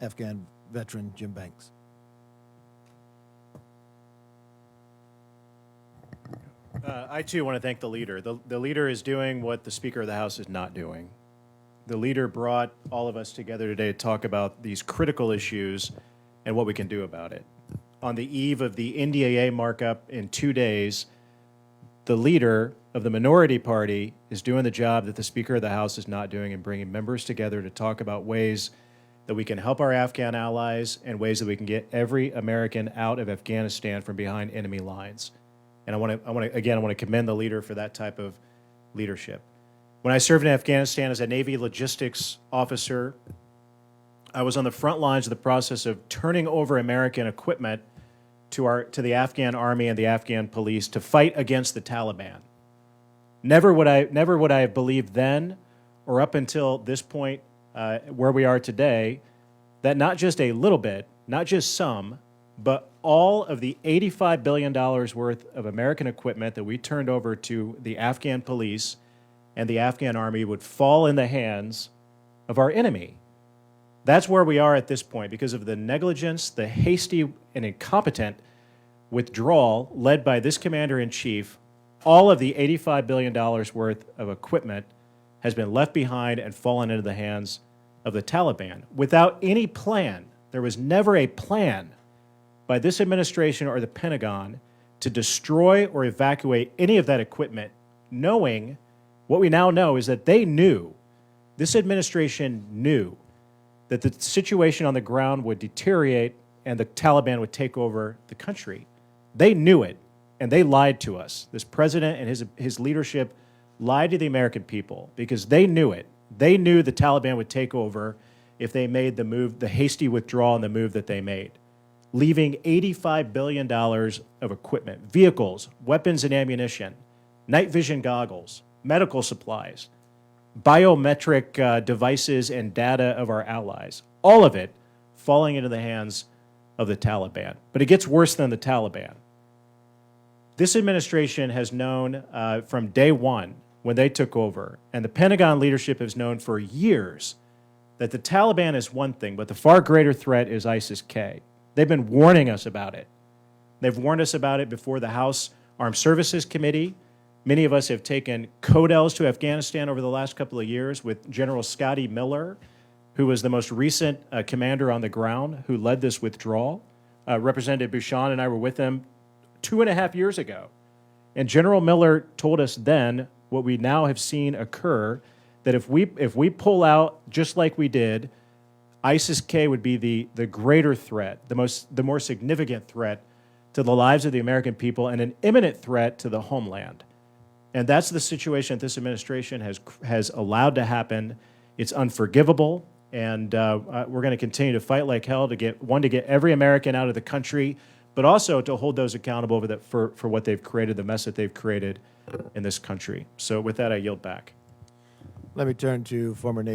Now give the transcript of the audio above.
Afghan veteran Jim Banks. I, too, want to thank the leader. The leader is doing what the Speaker of the House is not doing. The leader brought all of us together today to talk about these critical issues and what we can do about it. On the eve of the NDAA markup in 2 days, the leader of the minority party is doing the job that the Speaker of the House is not doing and bringing members together to talk about ways that we can help our Afghan allies and ways that we can get every American out of Afghanistan from behind enemy lines. And I want to commend the leader for that type of leadership. When I served in Afghanistan as a Navy logistics officer, I was on the front lines of the process of turning over American equipment to the Afghan army and the Afghan police to fight against the Taliban. Never would I have believed then, or up until this point where we are today, that not just a little bit, not just some, but all of the $85 billion worth of American equipment that we turned over to the Afghan police and the Afghan army would fall in the hands of our enemy. That's where we are at this point because of the negligence, the hasty and incompetent withdrawal led by this commander-in-chief. All of the $85 billion worth of equipment has been left behind and fallen into the hands of the Taliban without any plan. There was never a plan by this administration or the Pentagon to destroy or evacuate any of that equipment, knowing what we now know is that they knew, this administration knew, that the situation on the ground would deteriorate and the Taliban would take over the country. They knew it, and they lied to us. This president and his leadership lied to the American people because they knew it. They knew the Taliban would take over if they made the move, the hasty withdrawal and the move that they made, leaving $85 billion of equipment, vehicles, weapons and ammunition, night vision goggles, medical supplies, biometric devices and data of our allies, all of it falling into the hands of the Taliban. But it gets worse than the Taliban. This administration has known from day one when they took over, and the Pentagon leadership has known for years that the Taliban is one thing, but the far greater threat is ISIS-K. They've been warning us about it. They've warned us about it before the House Armed Services Committee. Many of us have taken CODELs to Afghanistan over the last couple of years with General Scotty Miller, who was the most recent commander on the ground who led this withdrawal. Representative Bouchon and I were with him 2.5 years ago. And General Miller told us then what we now have seen occur, that if we pull out just like we did, ISIS-K would be the greater threat, the more significant threat to the lives of the American people and an imminent threat to the homeland. And that's the situation that this administration has allowed to happen. It's unforgivable, and we're going to continue to fight like hell to get every American out of the country, but also to hold those accountable for what they've created, the mess that they've created in this country. So with that, I yield back. Let me turn to former Navy